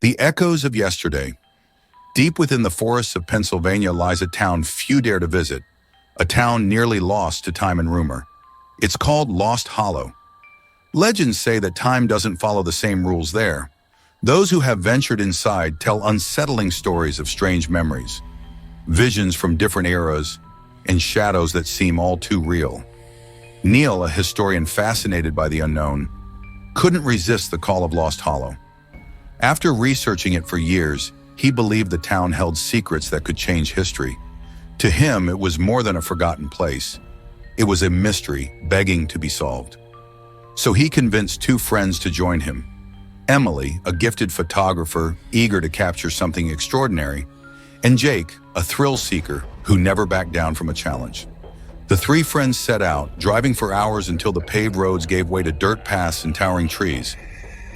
The echoes of yesterday. Deep within the forests of Pennsylvania lies a town few dare to visit, a town nearly lost to time and rumor. It's called Lost Hollow. Legends say that time doesn't follow the same rules there. Those who have ventured inside tell unsettling stories of strange memories, visions from different eras, and shadows that seem all too real. Neil, a historian fascinated by the unknown, couldn't resist the call of Lost Hollow. After researching it for years, he believed the town held secrets that could change history. To him, it was more than a forgotten place. It was a mystery begging to be solved. So he convinced two friends to join him. Emily, a gifted photographer eager to capture something extraordinary, and Jake, a thrill seeker who never backed down from a challenge. The three friends set out, driving for hours until the paved roads gave way to dirt paths and towering trees.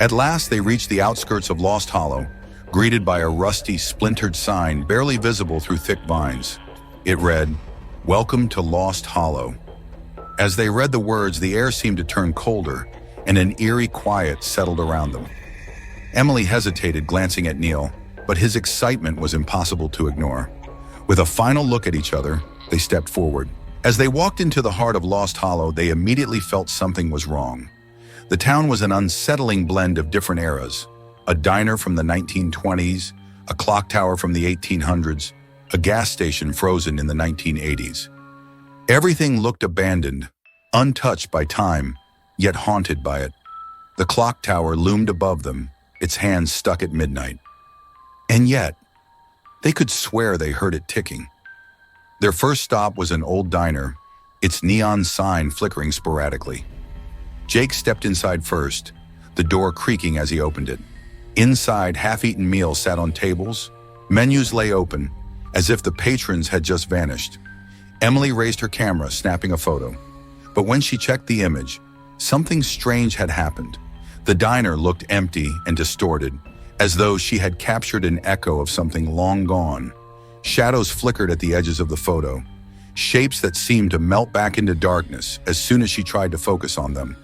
At last, they reached the outskirts of Lost Hollow, greeted by a rusty, splintered sign barely visible through thick vines. It read, "Welcome to Lost Hollow." As they read the words, the air seemed to turn colder, and an eerie quiet settled around them. Emily hesitated, glancing at Neil, but his excitement was impossible to ignore. With a final look at each other, they stepped forward. As they walked into the heart of Lost Hollow, they immediately felt something was wrong. The town was an unsettling blend of different eras. A diner from the 1920s, a clock tower from the 1800s, a gas station frozen in the 1980s. Everything looked abandoned, untouched by time, yet haunted by it. The clock tower loomed above them, its hands stuck at midnight. And yet, they could swear they heard it ticking. Their first stop was an old diner, its neon sign flickering sporadically. Jake stepped inside first, the door creaking as he opened it. Inside, half-eaten meals sat on tables. Menus lay open, as if the patrons had just vanished. Emily raised her camera, snapping a photo. But when she checked the image, something strange had happened. The diner looked empty and distorted, as though she had captured an echo of something long gone. Shadows flickered at the edges of the photo, shapes that seemed to melt back into darkness as soon as she tried to focus on them.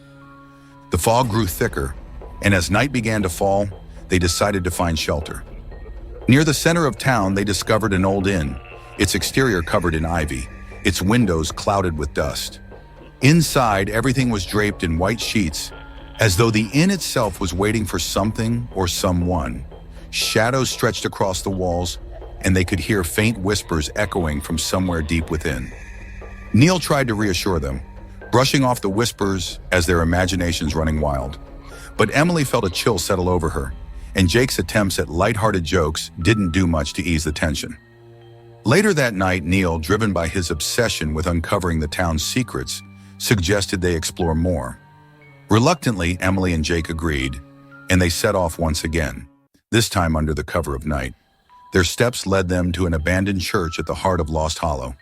The fog grew thicker, and as night began to fall, they decided to find shelter. Near the center of town, they discovered an old inn, its exterior covered in ivy, its windows clouded with dust. Inside, everything was draped in white sheets, as though the inn itself was waiting for something or someone. Shadows stretched across the walls, and they could hear faint whispers echoing from somewhere deep within. Neil tried to reassure them, brushing off the whispers as their imaginations running wild. But Emily felt a chill settle over her, and Jake's attempts at lighthearted jokes didn't do much to ease the tension. Later that night, Neil, driven by his obsession with uncovering the town's secrets, suggested they explore more. Reluctantly, Emily and Jake agreed, and they set off once again, this time under the cover of night. Their steps led them to an abandoned church at the heart of Lost Hollow.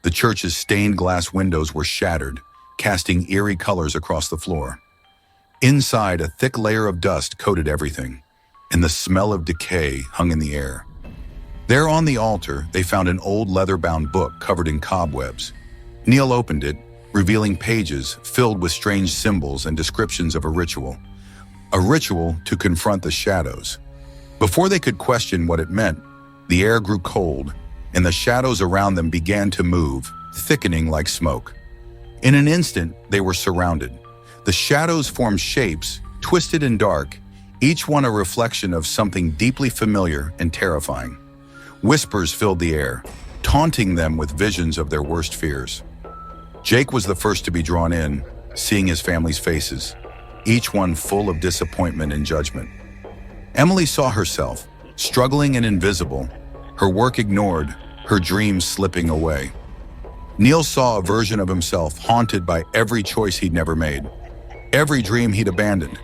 The church's stained glass windows were shattered, casting eerie colors across the floor. Inside, a thick layer of dust coated everything, and the smell of decay hung in the air. There on the altar, they found an old leather-bound book covered in cobwebs. Neil opened it, revealing pages filled with strange symbols and descriptions of a ritual to confront the shadows. Before they could question what it meant, the air grew cold, and the shadows around them began to move, thickening like smoke. In an instant, they were surrounded. The shadows formed shapes, twisted and dark, each one a reflection of something deeply familiar and terrifying. Whispers filled the air, taunting them with visions of their worst fears. Jake was the first to be drawn in, seeing his family's faces, each one full of disappointment and judgment. Emily saw herself, struggling and invisible, her work ignored, her dreams slipping away. Neil saw a version of himself haunted by every choice he'd never made, every dream he'd abandoned.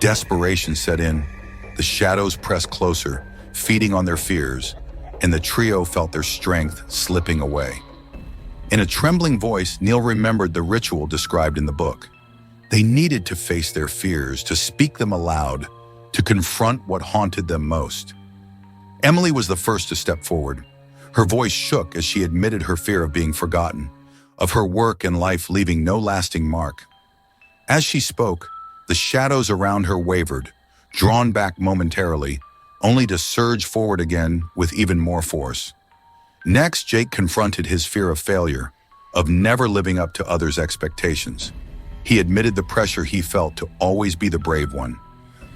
Desperation set in. The shadows pressed closer, feeding on their fears, and the trio felt their strength slipping away. In a trembling voice, Neil remembered the ritual described in the book. They needed to face their fears, to speak them aloud, to confront what haunted them most. Emily was the first to step forward. Her voice shook as she admitted her fear of being forgotten, of her work and life leaving no lasting mark. As she spoke, the shadows around her wavered, drawn back momentarily, only to surge forward again with even more force. Next, Jake confronted his fear of failure, of never living up to others' expectations. He admitted the pressure he felt to always be the brave one,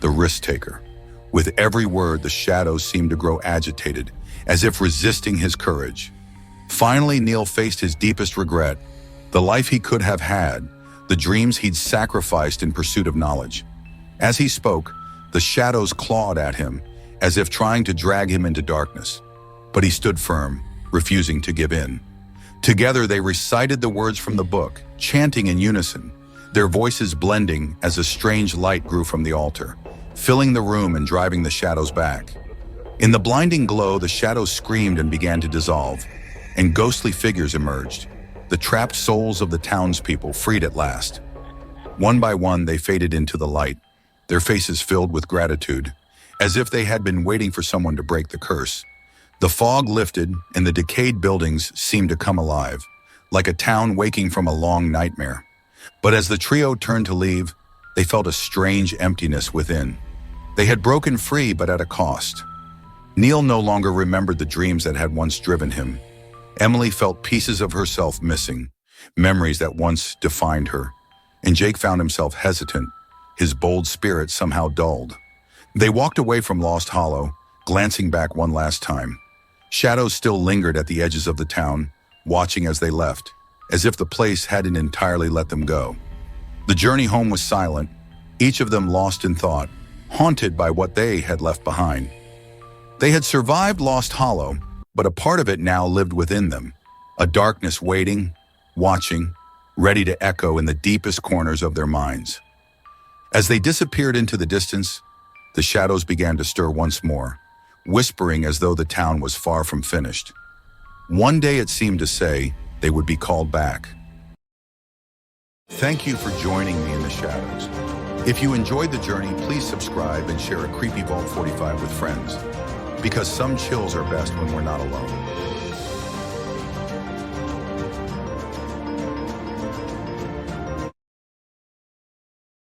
the risk-taker. With every word, the shadows seemed to grow agitated, as if resisting his courage. Finally, Neil faced his deepest regret, the life he could have had, the dreams he'd sacrificed in pursuit of knowledge. As he spoke, the shadows clawed at him, as if trying to drag him into darkness. But he stood firm, refusing to give in. Together, they recited the words from the book, chanting in unison, their voices blending as a strange light grew from the altar, filling the room and driving the shadows back. In the blinding glow, the shadows screamed and began to dissolve, and ghostly figures emerged, the trapped souls of the townspeople freed at last. One by one, they faded into the light, their faces filled with gratitude, as if they had been waiting for someone to break the curse. The fog lifted, and the decayed buildings seemed to come alive, like a town waking from a long nightmare. But as the trio turned to leave, they felt a strange emptiness within. They had broken free, but at a cost. Neil no longer remembered the dreams that had once driven him. Emily felt pieces of herself missing, memories that once defined her. And Jake found himself hesitant, his bold spirit somehow dulled. They walked away from Lost Hollow, glancing back one last time. Shadows still lingered at the edges of the town, watching as they left, as if the place hadn't entirely let them go. The journey home was silent, each of them lost in thought, haunted by what they had left behind. They had survived Lost Hollow, but a part of it now lived within them, a darkness waiting, watching, ready to echo in the deepest corners of their minds. As they disappeared into the distance, the shadows began to stir once more, whispering as though the town was far from finished. One day it seemed to say they would be called back. Thank you for joining me in the shadows. If you enjoyed the journey, please subscribe and share a creepy Vault 45 with friends, because some chills are best when we're not alone.